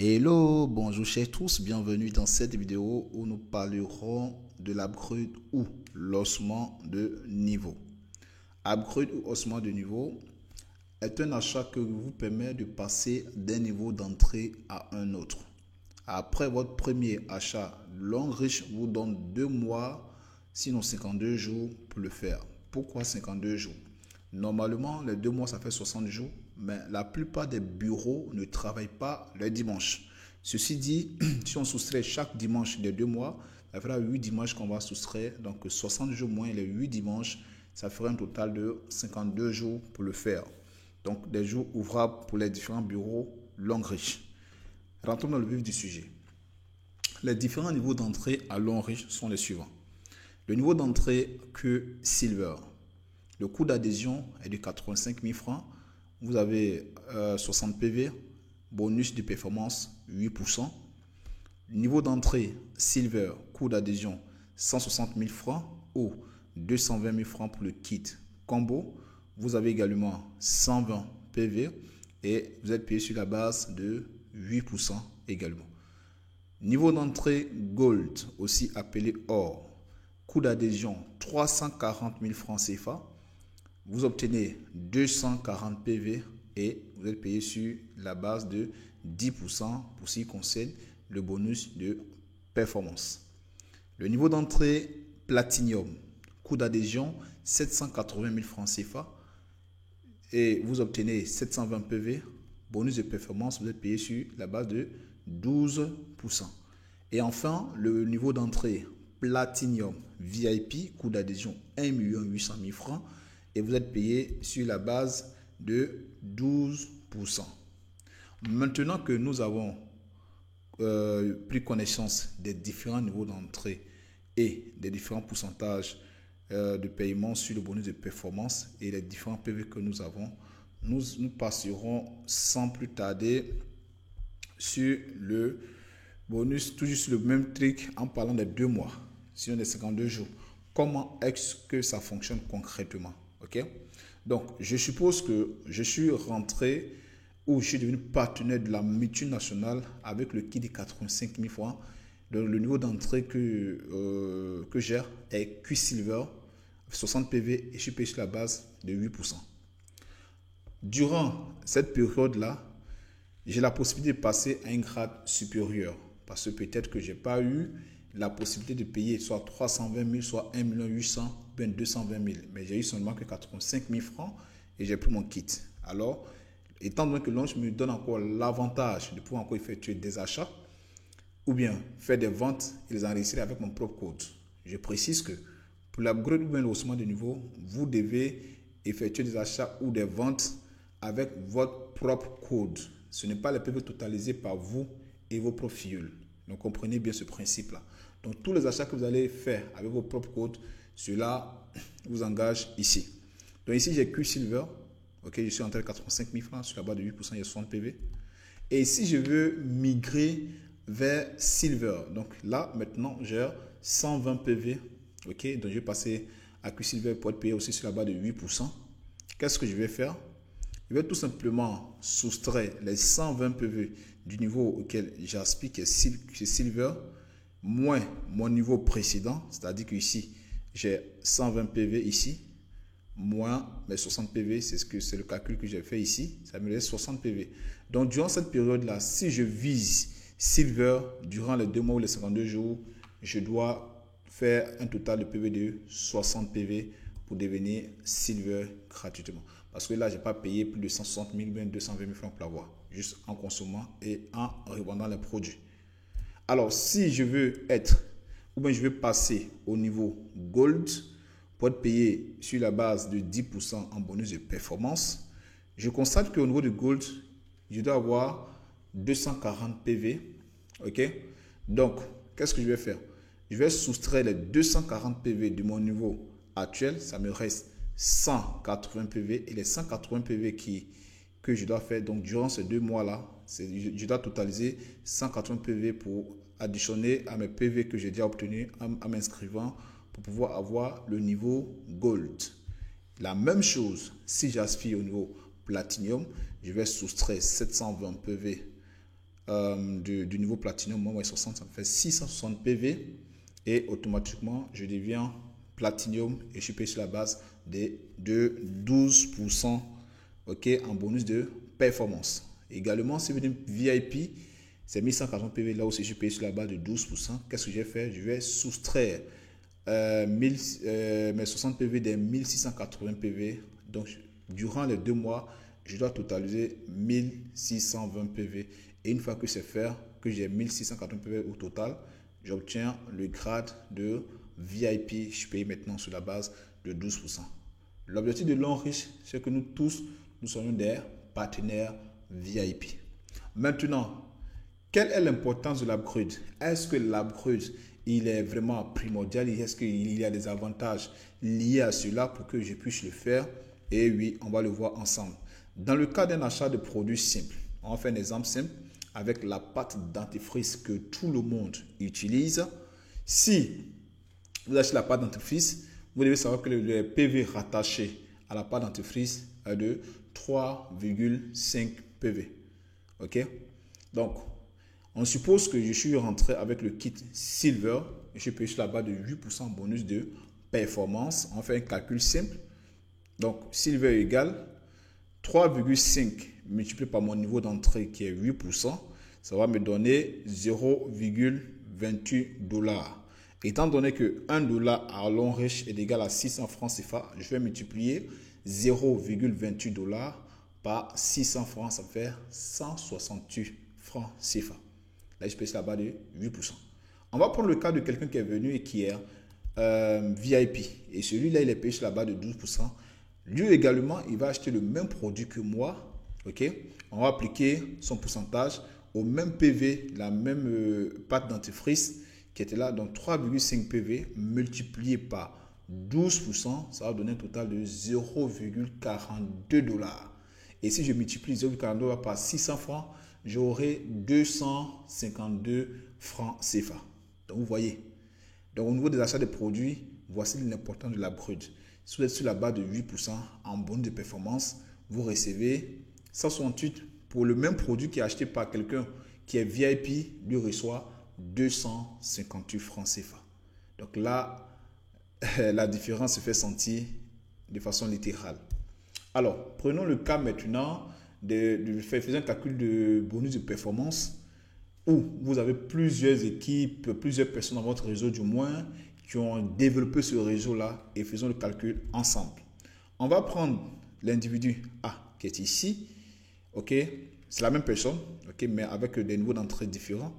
Hello, bonjour chers tous, bienvenue dans cette vidéo où nous parlerons de l'upgrade ou l'ossement de niveau. Upgrade ou ossement de niveau est un achat qui vous permet de passer d'un niveau d'entrée à un autre. Après votre premier achat, Longreach vous donne 2 mois, sinon 52 jours pour le faire. Pourquoi 52 jours? Normalement, les 2 mois, ça fait 60 jours, mais la plupart des bureaux ne travaillent pas le dimanche. Ceci dit, si on soustrait chaque dimanche des 2 mois, ça fera 8 dimanches qu'on va soustraire. Donc 60 jours moins les 8 dimanches, ça fera un total de 52 jours pour le faire. Donc des jours ouvrables pour les différents bureaux Longreach. Rentrons dans le vif du sujet. Les différents niveaux d'entrée à Longreach sont les suivants. Le niveau d'entrée que Silver. Le coût d'adhésion est de 85 000 francs. Vous avez 60 PV, bonus de performance 8%. Niveau d'entrée Silver, coût d'adhésion 160 000 francs ou 220 000 francs pour le kit combo. Vous avez également 120 PV et vous êtes payé sur la base de 8% également. Niveau d'entrée Gold, aussi appelé Or, coût d'adhésion 340 000 francs CFA. Vous obtenez 240 PV et vous êtes payé sur la base de 10% pour ce qui concerne le bonus de performance. Le niveau d'entrée Platinum, coût d'adhésion 780 000 francs CFA et vous obtenez 720 PV, bonus de performance, vous êtes payé sur la base de 12%. Et enfin, le niveau d'entrée Platinum VIP, coût d'adhésion 1 800 000 francs et vous êtes payé sur la base de 12%. Maintenant que nous avons pris connaissance des différents niveaux d'entrée et des différents pourcentages de paiement sur le bonus de performance et les différents PV que nous avons, nous passerons sans plus tarder sur le bonus, toujours sur le même truc en parlant des 2 mois, sur les 52 jours. Comment est-ce que ça fonctionne concrètement? Ok? Donc, je suppose que je suis rentré ou je suis devenu partenaire de la mutuelle nationale avec le kit de 85 000 francs. Donc, le niveau d'entrée que j'ai est Q-Silver, 60 PV et je suis payé sur la base de 8%. Durant cette période-là, j'ai la possibilité de passer à un grade supérieur parce que peut-être que je n'ai pas eu la possibilité de payer soit 320 000, soit 1 800 000, bien 220 000. Mais j'ai eu seulement que 85 000 francs et j'ai pris mon kit. Alors, étant donné que Launch me donne encore l'avantage de pouvoir encore effectuer des achats ou bien faire des ventes et les enregistrer avec mon propre code. Je précise que pour l'upgrade ou bien le haussement de niveau, vous devez effectuer des achats ou des ventes avec votre propre code. Ce n'est pas les PV totalisés par vous et vos profils. Donc, comprenez bien ce principe-là. Donc, tous les achats que vous allez faire avec vos propres codes, cela vous engage ici. Donc, ici, j'ai Q-Silver. Ok, je suis entré à 85 000 francs. Sur la base de 8%, il y a 60 PV. Et ici, je veux migrer vers Silver. Donc, là, maintenant, j'ai 120 PV. Ok, donc je vais passer à Q-Silver pour être payé aussi sur la base de 8%. Qu'est-ce que je vais faire? Je vais tout simplement soustraire les 120 PV du niveau auquel j'aspire, qui est Silver, moins mon niveau précédent, c'est-à-dire que ici, j'ai 120 PV ici, moins mes 60 PV, c'est le calcul que j'ai fait ici, ça me laisse 60 PV. Donc, durant cette période-là, si je vise Silver, durant les 2 mois ou les 52 jours, je dois faire un total de PV de 60 PV pour devenir Silver gratuitement. Parce que là, je n'ai pas payé plus de 160 000 ou 220 000 francs pour l'avoir, juste en consommant et en revendant les produits. Alors, si je veux être, ou bien je veux passer au niveau Gold pour être payé sur la base de 10% en bonus de performance, je constate qu'au niveau de Gold, je dois avoir 240 PV. Ok? Donc, qu'est-ce que je vais faire? Je vais soustraire les 240 PV de mon niveau actuel, ça me reste 180 PV et les 180 PV que je dois faire, donc durant ces 2 mois-là, je dois totaliser 180 PV pour additionner à mes PV que j'ai déjà obtenus en m'inscrivant pour pouvoir avoir le niveau Gold. La même chose, si j'aspire au niveau Platinum, je vais soustraire 720 PV du niveau Platinum. Moi, 60, ça me fait 660 PV. Et automatiquement, je deviens Platinum et je suis payé sur la base de 12%, ok, en bonus de performance. Également, si vous êtes VIP, c'est 1140 PV. Là aussi, je suis payé sur la base de 12%. Qu'est-ce que j'ai fait? Je vais soustraire mes 60 PV des 1680 PV. Donc, durant les 2 mois, je dois totaliser 1620 PV. Et une fois que c'est fait, que j'ai 1680 PV au total, j'obtiens le grade de VIP. Je suis payé maintenant sur la base de 12%. L'objectif de l'Enriche, c'est que nous tous, nous soyons des partenaires VIP. Maintenant, quelle est l'importance de l'upgrade? Est-ce que l'upgrade, il est vraiment primordial? Est-ce qu'il y a des avantages liés à cela pour que je puisse le faire? Et oui, on va le voir ensemble. Dans le cas d'un achat de produits simples, on va faire un exemple simple avec la pâte dentifrice que tout le monde utilise. Si vous achetez la pâte dentifrice, vous devez savoir que le PV rattaché à la pâte dentifrice est de 3,5 PV. OK? Donc, on suppose que je suis rentré avec le kit Silver et je suis payé sur la base de 8% bonus de performance. On fait un calcul simple. Donc, Silver égale 3,5 multiplié par mon niveau d'entrée qui est 8%. Ça va me donner 0,28 $. Étant donné que 1 dollar à l'Enriche est égal à 600 francs CFA, je vais multiplier 0,28 $ par 600 francs, ça fait 168 francs CFA. Là, je paye là-bas de 8%. On va prendre le cas de quelqu'un qui est venu et qui est VIP. Et celui-là, il est payé là-bas de 12%. Lui également, il va acheter le même produit que moi. OK? On va appliquer son pourcentage au même PV, la même pâte dentifrice qui était là. Donc 3,5 PV multiplié par 12%, ça va donner un total de 0,42 $. Et si je multiplie 0,42 $ par 600 francs, j'aurai 252 francs CFA. Donc, vous voyez. Donc, au niveau des achats de produits, voici l'importance de la brute. Si vous êtes sur la base de 8% en bonus de performance, vous recevez 168 pour le même produit qui est acheté par quelqu'un qui est VIP, lui reçoit 258 francs CFA. Donc là, la différence se fait sentir de façon littérale. Alors, prenons le cas maintenant faisons un calcul de bonus de performance où vous avez plusieurs équipes, plusieurs personnes dans votre réseau du moins qui ont développé ce réseau-là et faisons le calcul ensemble. On va prendre l'individu A qui est ici. OK, c'est la même personne, OK, mais avec des niveaux d'entrée différents.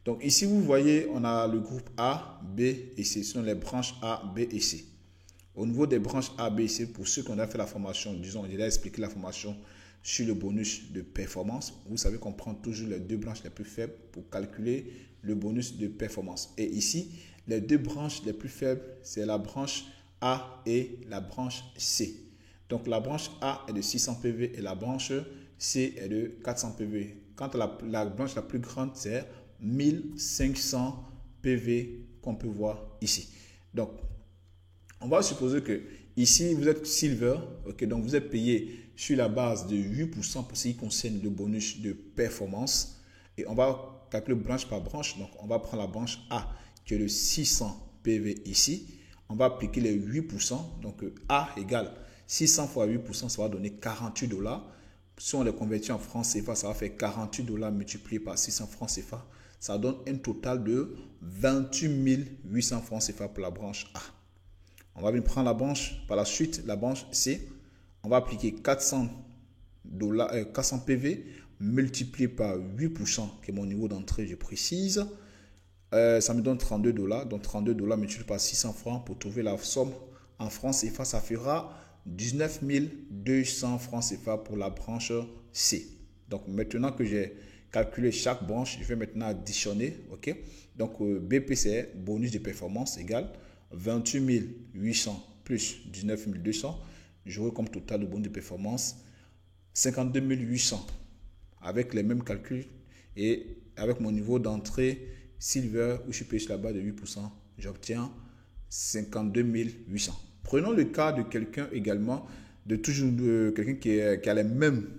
Donc ici, vous voyez, on a le groupe A, B et C. Ce sont les branches A, B et C. Au niveau des branches A, B et C, pour ceux qui ont fait la formation, disons, on a déjà expliqué la formation sur le bonus de performance. Vous savez qu'on prend toujours les 2 branches les plus faibles pour calculer le bonus de performance. Et ici, les 2 branches les plus faibles, c'est la branche A et la branche C. Donc la branche A est de 600 PV et la branche C est de 400 PV. Quant à la branche la plus grande, c'est 1500 PV qu'on peut voir ici. Donc, on va supposer que ici, vous êtes Silver, okay, donc vous êtes payé sur la base de 8% pour ce qui concerne le bonus de performance. Et on va calculer branche par branche. Donc, on va prendre la branche A qui est de 600 PV ici. On va appliquer les 8%. Donc, A égale 600 fois 8%, ça va donner 48 $. Si on les convertit en francs CFA, ça va faire 48 $ multiplié par 600 francs CFA. Ça donne un total de 28 800 francs CFA pour la branche A. On va venir prendre la branche, par la suite, la branche C. On va appliquer 400 PV multiplié par 8%, qui est mon niveau d'entrée, je précise. Ça me donne 32 $. Donc 32 $ multiplié par 600 francs pour trouver la somme en francs CFA, ça fera 19 200 francs CFA pour la branche C. Donc maintenant que j'ai calculé chaque branche, je vais maintenant additionner. OK? Donc BPC, bonus de performance égale 28 800 plus 19 200. J'aurai comme total de bonus de performance 52 800 avec les mêmes calculs et avec mon niveau d'entrée Silver où je suis payé là-bas de 8%, j'obtiens 52 800. Prenons le cas de quelqu'un également, de quelqu'un qui a les mêmes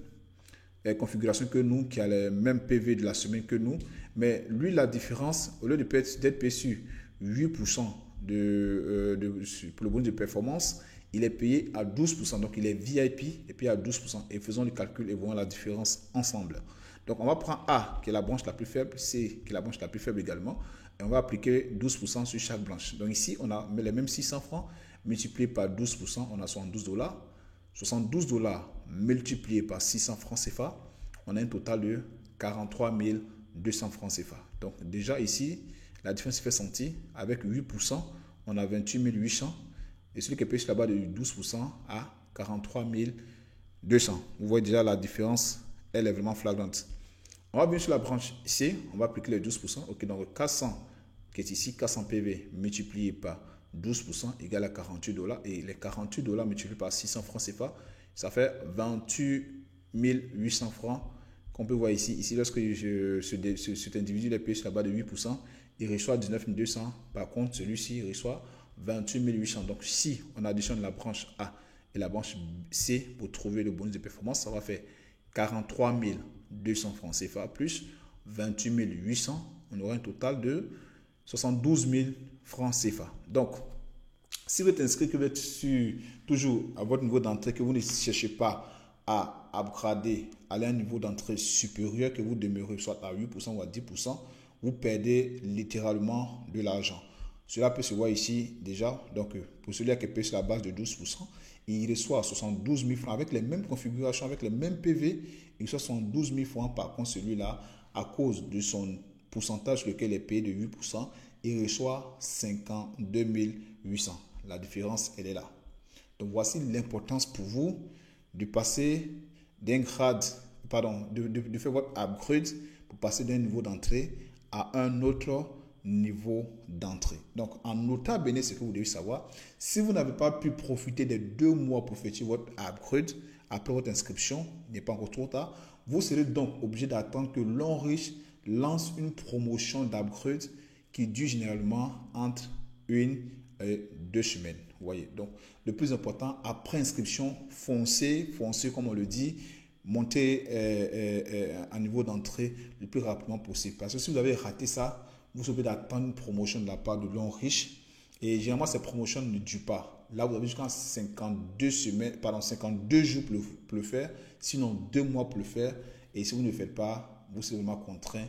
configuration que nous, qui a le même PV de la semaine que nous. Mais lui, la différence, au lieu d'être payé sur 8% pour le bonus de performance, il est payé à 12%. Donc, il est VIP et payé à 12%. Et faisons le calcul et voyons la différence ensemble. Donc, on va prendre A, qui est la branche la plus faible, C, qui est la branche la plus faible également. Et on va appliquer 12% sur chaque branche. Donc, ici, on a les mêmes 600 francs multiplié par 12%, on a 72 dollars. 72 dollars multiplié par 600 francs CFA, on a un total de 43 200 francs CFA. Donc déjà ici, la différence se fait sentir. Avec 8%, on a 28 800. Et celui qui est payé là-bas de 12% à 43 200. Vous voyez déjà la différence, elle est vraiment flagrante. On va venir sur la branche C, on va appliquer les 12%. Ok, donc 400 qui est ici, 400 PV multiplié par 12% égale à 48 dollars. Et les 48 dollars multipliés par 600 francs CFA, ça fait 28 800 francs qu'on peut voir ici. Ici, lorsque cet individu est payé sur la base de 8%, il reçoit 19 200. Par contre, celui-ci reçoit 28 800. Donc, si on additionne la branche A et la branche C pour trouver le bonus de performance, ça va faire 43 200 francs CFA plus 28 800. On aura un total de 72 000 francs CFA. Donc, si vous êtes inscrit, que vous êtes toujours à votre niveau d'entrée, que vous ne cherchez pas à upgrader, aller à un niveau d'entrée supérieur, que vous demeurez soit à 8% ou à 10%, vous perdez littéralement de l'argent. Cela peut se voir ici déjà. Donc, pour celui qui est payé sur la base de 12%, il reçoit 72 000 francs avec les mêmes configurations, avec les mêmes PV. Il reçoit 72 000 francs. Par contre, celui-là, à cause de son pourcentage lequel est payé de 8%, il reçoit 52 800. La différence, elle est là. Donc, voici l'importance pour vous de passer d'un grade, de faire votre upgrade pour passer d'un niveau d'entrée à un autre niveau d'entrée. Donc, en nota bene, ce que vous devez savoir, si vous n'avez pas pu profiter des 2 mois pour effectuer votre upgrade après votre inscription, il n'est pas encore trop tard, vous serez donc obligé d'attendre que l'Onrich lance une promotion d'upgrade qui dure généralement entre 1 et 2 semaines. Vous voyez, donc le plus important, après inscription, foncez comme on le dit, montez à niveau d'entrée le plus rapidement possible. Parce que si vous avez raté ça, vous serez obligé d'attendre une promotion de la part de l'Onrich. Et généralement, ces promotions ne durent pas. Là, vous avez jusqu'à 52 jours pour le faire, sinon 2 mois pour le faire. Et si vous ne le faites pas, vous serez vraiment contraint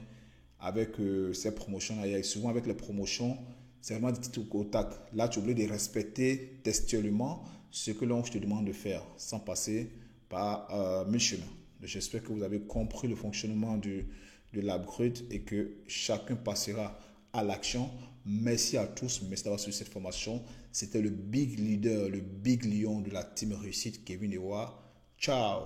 avec ces promotions-là. Et souvent, avec les promotions, c'est vraiment des titres au tac. Là, tu es obligé de respecter textuellement ce que l'on te demande de faire sans passer par 1000 chemins. J'espère que vous avez compris le fonctionnement de l'upgrade et que chacun passera à l'action. Merci à tous. Merci d'avoir suivi cette formation. C'était le big leader, le big lion de la team réussite, Kevin Ewa. Ciao!